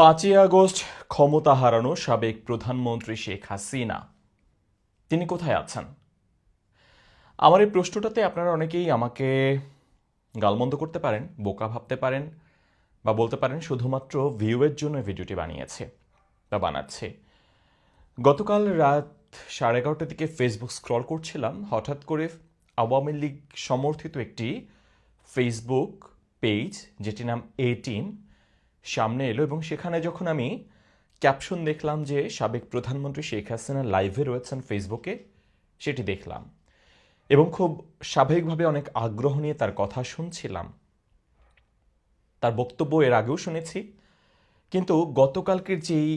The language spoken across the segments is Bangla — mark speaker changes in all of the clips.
Speaker 1: 5ই আগস্ট ক্ষমতা হারানো সাবেক প্রধানমন্ত্রী শেখ হাসিনা তিনি কোথায় আছেন? আমার এই প্রশ্নটাতে আপনারা অনেকেই আমাকে গালমন্দ করতে পারেন, বোকা ভাবতে পারেন, বা বলতে পারেন শুধুমাত্র ভিউয়ের জন্য ভিডিওটি বানিয়েছে বা বানাচ্ছে। গতকাল রাত 11:30টার দিকে ফেসবুক স্ক্রল করছিলাম, হঠাৎ করে আওয়ামী লীগ সমর্থিত একটি ফেসবুক পেজ, যেটির নাম এ টিম, সামনে এলো এবং সেখানে যখন আমি ক্যাপশন দেখলাম যে সাবেক প্রধানমন্ত্রী শেখ হাসিনা লাইভে রয়েছেন ফেসবুকে, সেটি দেখলাম এবং খুব স্বাভাবিকভাবে অনেক আগ্রহ নিয়ে তার কথা শুনছিলাম। তার বক্তব্য এর আগেও শুনেছি, কিন্তু গতকালকের যেই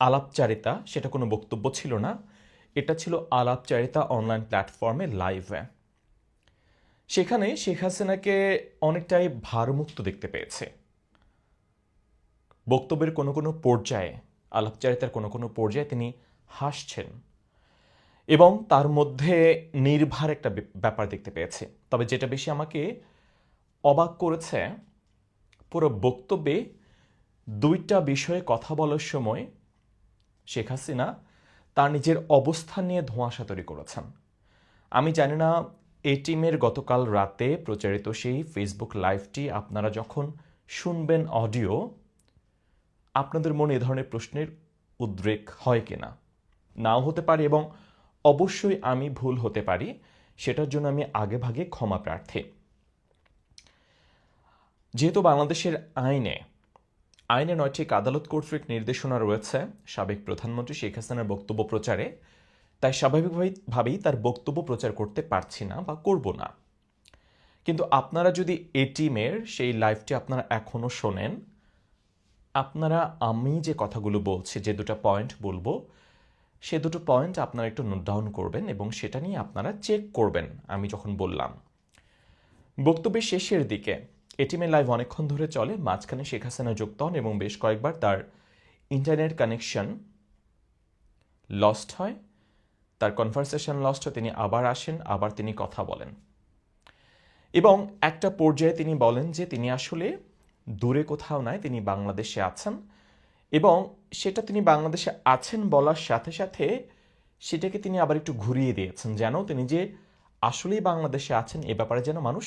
Speaker 1: আলাপচারিতা সেটা কোনো বক্তব্য ছিল না, এটা ছিল আলাপচারিতা অনলাইন প্ল্যাটফর্মে লাইভে। সেখানে শেখ হাসিনাকে অনেকটাই ভারমুক্ত দেখতে পেয়েছে। বক্তব্যের কোনো কোনো পর্যায়ে, আলাপচারিতার কোনো কোনো পর্যায়ে তিনি হাসছেন এবং তার মধ্যে নির্ভার একটা ব্যাপার দেখতে পেয়েছে। তবে যেটা বেশি আমাকে অবাক করেছে, পুরো বক্তব্যে দুইটা বিষয়ে কথা বলার সময় শেখ হাসিনা তার নিজের অবস্থান নিয়ে ধোঁয়াশা তৈরি করেছেন। আমি জানি না এ টিমের গতকাল রাতে প্রচারিত সেই ফেসবুক লাইভটি আপনারা যখন শুনবেন অডিও, আপনাদের মনে এ ধরনের প্রশ্নের উদ্রেক হয় কিনা। নাও হতে পারে এবং অবশ্যই আমি ভুল হতে পারি, সেটার জন্য আমি আগেভাগে ক্ষমা প্রার্থী। যেহেতু বাংলাদেশের আইনে 9টি আদালত কর্তৃক নির্দেশনা রয়েছে সাবেক প্রধানমন্ত্রী শেখ হাসিনার বক্তব্য প্রচারে, তাই স্বাভাবিকভাবেই তার বক্তব্য প্রচার করতে পারছি না বা করব না। কিন্তু আপনারা যদি এ টিমের সেই লাইভটি আপনারা এখনও শোনেন, আপনারা আমি যে কথাগুলো বলছি, যে দুটো পয়েন্ট বলবো, সে দুটো পয়েন্ট আপনারা একটু নোট ডাউন করবেন এবং সেটা নিয়ে আপনারা চেক করবেন। আমি যখন বললাম বক্তব্যের শেষের দিকে, এটিএমের লাইভ অনেকক্ষণ ধরে চলে, মাঝখানে শেখ হাসিনা যুক্ত হন এবং বেশ কয়েকবার তার ইন্টারনেট কানেকশন লস্ট হয়, তার কনভারসেশন লস্ট হয়, তিনি আবার আসেন, আবার তিনি কথা বলেন এবং একটা পর্যায়ে তিনি বলেন যে তিনি আসলে দূরে কোথাও নাই, তিনি বাংলাদেশে আছেন এবং সেটা তিনি বাংলাদেশে আছেন বলার সাথে সাথে সেটাকে তিনি আবার একটু ঘুরিয়ে দিয়েছেন, যেন তিনি যে আসলেই বাংলাদেশে আছেন এ ব্যাপারে যেন মানুষ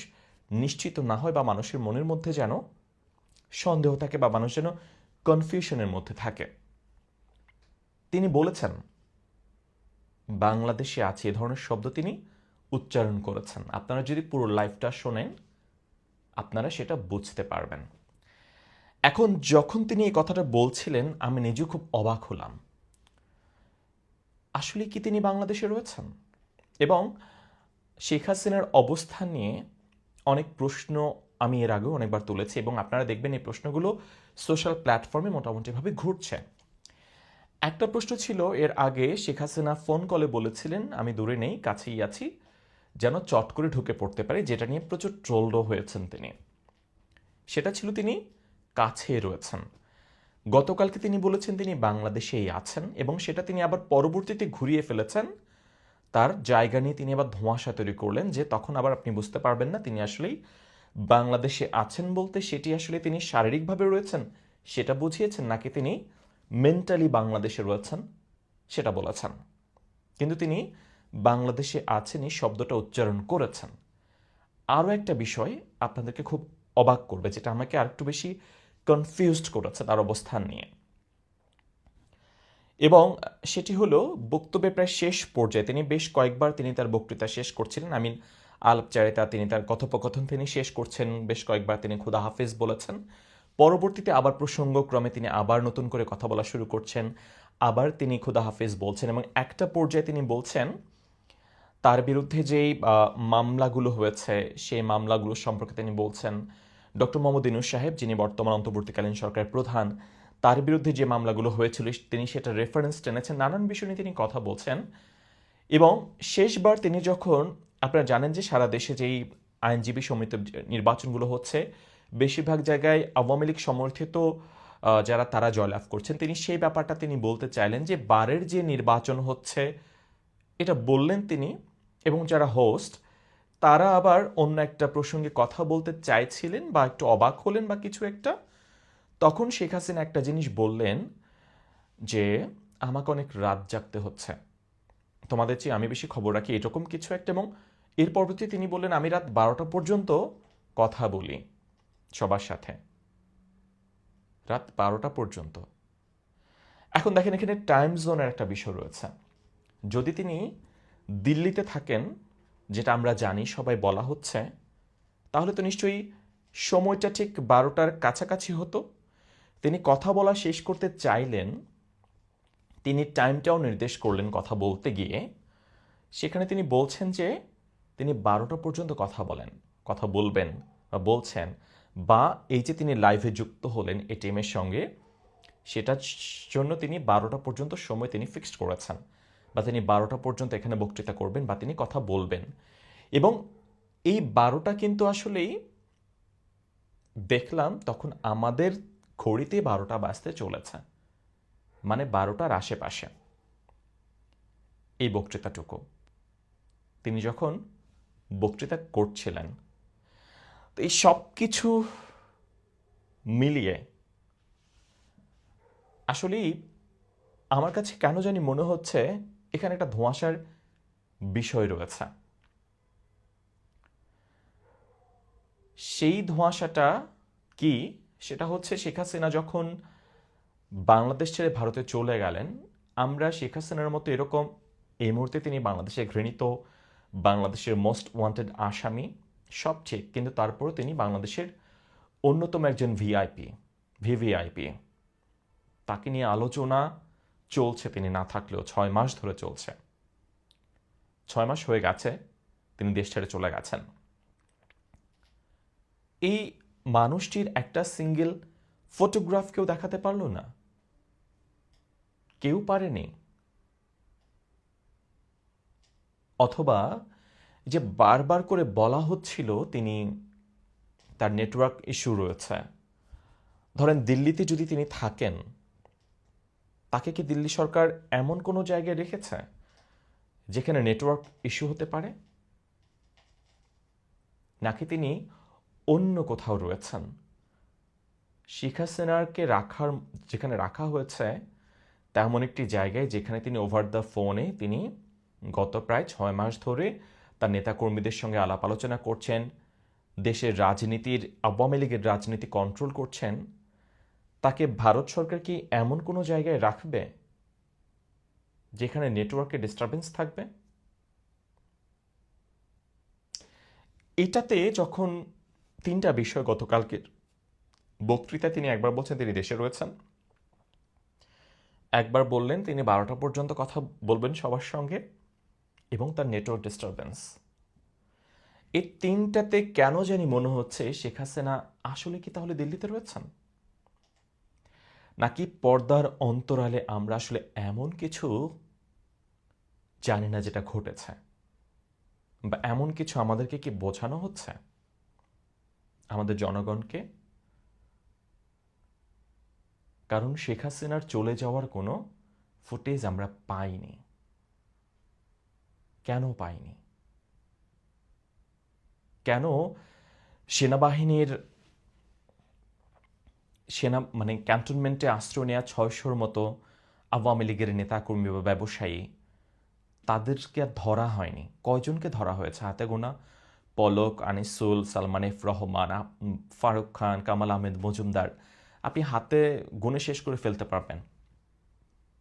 Speaker 1: নিশ্চিত না হয় বা মানুষের মনের মধ্যে যেন সন্দেহ থাকে বা মানুষ যেন কনফিউশনের মধ্যে থাকে। তিনি বলেছেন বাংলাদেশে আছে, এ ধরনের শব্দ তিনি উচ্চারণ করেছেন। আপনারা যদি পুরো লাইভটা শোনেন আপনারা সেটা বুঝতে পারবেন। এখন যখন তিনি এই কথাটা বলছিলেন আমি নিজেও খুব অবাক হলাম, আসলে কি তিনি বাংলাদেশে রয়েছেন? এবং শেখ হাসিনার অবস্থান নিয়ে অনেক প্রশ্ন আমি এর আগেও অনেকবার তুলেছি এবং আপনারা দেখবেন এই প্রশ্নগুলো সোশ্যাল প্ল্যাটফর্মে মোটামুটিভাবে ঘুরছে। একটা প্রশ্ন ছিল এর আগে, শেখ হাসিনা ফোন কলে বলেছিলেন আমি দূরে নেই, কাছেই আছি, যেন চট করে ঢুকে পড়তে পারে, যেটা নিয়ে প্রচুর ট্রোলডও হয়েছেন তিনি। সেটা ছিল তিনি কাছে রয়েছেন। গতকালকে তিনি বলেছেন তিনি বাংলাদেশেই আছেন এবং সেটা তিনি আবার পরবর্তীতে ঘুরিয়ে ফেলেছেন, তার জায়গা নিয়ে তিনি আবার ধোঁয়াশা তৈরি করলেন, যে তখন আবার আপনি বুঝতে পারবেন না তিনি আসলেই বাংলাদেশে আছেন বলতে সেটি আসলে তিনি শারীরিকভাবে রয়েছেন সেটা বুঝিয়েছেন, নাকি তিনি মেন্টালি বাংলাদেশে রয়েছেন সেটা বলেছেন। কিন্তু তিনি বাংলাদেশে আছেন এই শব্দটা উচ্চারণ করেছেন। আরও একটা বিষয় আপনাদেরকে খুব অবাক করবে, যেটা আমাকে আরেকটু বেশি কনফিউজড করেছে তার অবস্থান নিয়ে, এবং সেটি হলো বক্তব্যের প্রায় শেষ পর্যায়ে তিনি বেশ কয়েকবার তিনি তার বক্তৃতা শেষ করছিলেন, আলাপচারিতা তিনি তার কথোপকথন তিনি শেষ করছেন, বেশ কয়েকবার তিনি খুদা হাফেজ বলেছেন, পরবর্তীতে আবার প্রসঙ্গক্রমে তিনি আবার নতুন করে কথা বলা শুরু করছেন, আবার তিনি খুদা হাফেজ বলছেন এবং একটা পর্যায়ে তিনি বলছেন তার বিরুদ্ধে যেই মামলাগুলো হয়েছে সেই মামলাগুলো সম্পর্কে তিনি বলছেন, ডক্টর মোহাম্মদ ইউনূস সাহেব যিনি বর্তমান অন্তর্বর্তীকালীন সরকারের প্রধান, তার বিরুদ্ধে যে মামলাগুলো হয়েছিল তিনি সেটা রেফারেন্স টেনেছেন, নানান বিষয় নিয়ে তিনি কথা বলছেন। এবং শেষবার তিনি যখন, আপনারা জানেন যে সারা দেশে যেই আইনজীবী সমিতি নির্বাচনগুলো হচ্ছে বেশিরভাগ জায়গায় আওয়ামী লীগ সমর্থিত যারা তারা জয়লাভ করছেন, তিনি সেই ব্যাপারটা তিনি বলতে চাইলেন যে বারের যে নির্বাচন হচ্ছে এটা বললেন তিনি, এবং যারা হোস্ট তারা আবার অন্য একটা প্রসঙ্গে কথা বলতে চাইছিলেন বা একটু অবাক হলেন বা কিছু একটা, তখন শেখ হাসিনা একটা জিনিস বললেন যে আমাকে অনেক রাত জাগতে হচ্ছে, তোমাদের চেয়ে আমি বেশি খবর রাখি, এরকম কিছু একটা। এবং এর পরবর্তী তিনি বললেন আমি রাত 12টা পর্যন্ত কথা বলি সবার সাথে, রাত 12টা পর্যন্ত। এখন দেখেন এখানে টাইম জোনের একটা বিষয় রয়েছে। যদি তিনি দিল্লিতে থাকেন, যেটা আমরা জানি সবাই বলা হচ্ছে, তাহলে তো নিশ্চয়ই সময়টা ঠিক 12টার কাছাকাছি হতো। তিনি কথা বলা শেষ করতে চাইলেন, তিনি টাইমটাও নির্দেশ করলেন কথা বলতে গিয়ে। সেখানে তিনি বলছেন যে তিনি 12টা পর্যন্ত কথা বলবেন বা বলছেন, বা এই যে তিনি লাইভে যুক্ত হলেন এটিএমের সঙ্গে, সেটার জন্য তিনি 12টা পর্যন্ত সময় তিনি ফিক্সড করেছেন, বা তিনি 12টা পর্যন্ত এখানে বক্তৃতা করবেন বা তিনি কথা বলবেন। এবং এই 12টা কিন্তু আসলেই দেখলাম তখন আমাদের ঘড়িতে 12টা বাজতে চলেছে, মানে 12টার আশেপাশে এই বক্তৃতাটুকু তিনি যখন বক্তৃতা করছিলেন। তো এই সব কিছু মিলিয়ে আসলেই আমার কাছে কেন জানি মনে হচ্ছে এখানে একটা ধোঁয়াশার বিষয় রয়েছে। সেই ধোঁয়াশাটা কি? সেটা হচ্ছে শেখ হাসিনা যখন বাংলাদেশ ছেড়ে ভারতে চলে গেলেন, আমরা শেখ হাসিনার মতো এরকম, এই মুহূর্তে তিনি বাংলাদেশে ঘৃণিত, বাংলাদেশের মোস্ট ওয়ান্টেড আসামি, সব ঠিক, কিন্তু তারপরও তিনি বাংলাদেশের অন্যতম একজন ভিভিআইপি। তাকে নিয়ে আলোচনা চলছে, তিনি না থাকলেও 6 মাস ধরে চলছে। 6 মাস হয়ে গেছে তিনি দেশ ছেড়ে চলে গেছেন। এই মানুষটির একটা সিঙ্গেল ফটোগ্রাফ কেউ দেখাতে পারল না, কেউ পারেনি। অথবা যে বারবার করে বলা হচ্ছিল তিনি, তার নেটওয়ার্ক ইস্যু রয়েছে। ধরেন দিল্লিতে যদি তিনি থাকেন, তাকে কি দিল্লি সরকার এমন কোনো জায়গায় রেখেছে যেখানে নেটওয়ার্ক ইস্যু হতে পারে? নাকি তিনি অন্য কোথাও রয়েছেন? শেখ হাসিনাকে যেখানে রাখা হয়েছে তেমন একটি জায়গায় যেখানে তিনি ওভার দ্য ফোনে তিনি গত প্রায় 6 মাস ধরে তার নেতাকর্মীদের সঙ্গে আলাপ আলোচনা করছেন, দেশের রাজনীতির, আওয়ামী লীগের রাজনীতি কন্ট্রোল করছেন। তাকে ভারত সরকার কি এমন কোনো জায়গায় রাখবে যেখানে নেটওয়ার্কের ডিস্টারবেন্স থাকবে? এটাতে যখন 3টা বিষয় গতকালকের বক্তৃতায় তিনি একবার বলছেন তিনি দেশে রয়েছেন, একবার বললেন তিনি 12টা পর্যন্ত কথা বলবেন সবার সঙ্গে, এবং তার নেটওয়ার্ক ডিস্টারবেন্স। এই 3টাতে কেন জানি মনে হচ্ছে শেখ হাসিনা আসলে কি তাহলে দিল্লিতে রয়েছেন, নাকি পর্দার অন্তরালে আমরা আসলে এমন কিছু জানি না যেটা ঘটেছে, বা এমন কিছু আমাদেরকে কি বোঝানো হচ্ছে আমাদের জনগণকে? কারণ শেখ হাসিনার চলে যাওয়ার কোনো ফুটেজ আমরা পাইনি। কেন পাইনি? কেন সেনাবাহিনীর ক্যান্টনমেন্টে আশ্রয় নেওয়া 600-র মতো আওয়ামী লীগের নেতাকর্মী বা ব্যবসায়ী, তাদেরকে আর ধরা হয়নি? কয়জনকে ধরা হয়েছে? হাতে গোনা। পলক, আনিসুল, সালমান এফ রহমান, ফারুক খান, কামাল আহমেদ মজুমদার, আপনি হাতে গুনে শেষ করে ফেলতে পারবেন।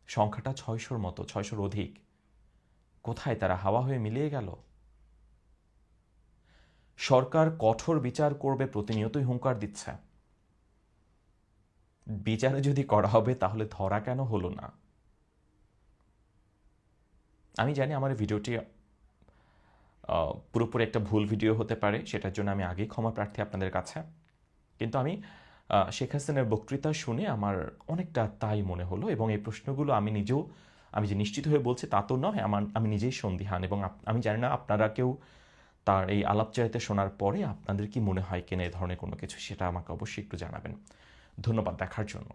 Speaker 1: সংখ্যাটা 600-র মতো, 600-র অধিক। কোথায় তারা? হাওয়া হয়ে মিলিয়ে গেল। সরকার কঠোর বিচার করবে প্রতিনিয়তই হুঙ্কার দিচ্ছে। বিচারে যদি করা হবে তাহলে ধরা কেন হলো না? আমি জানি আমার ভিডিওটি পুরোপুরি একটা ভুল ভিডিও হতে পারে, সেটার জন্য আমি আগেই ক্ষমা প্রার্থী আপনাদের কাছে। কিন্তু আমি শেখ হাসিনার বক্তৃতা শুনে আমার অনেকটা তাই মনে হলো, এবং এই প্রশ্নগুলো আমি যে নিশ্চিত হয়ে বলছি তা তো নয়, আমি নিজেই সন্দিহান। এবং আমি জানি না আপনারা কেউ তার এই আলাপচারিতা শোনার পরে আপনাদের কি মনে হয় কিনা এ ধরনের কোনো কিছু, সেটা আমাকে অবশ্যই একটু জানাবেন। ধন্যবাদ দেখার জন্য।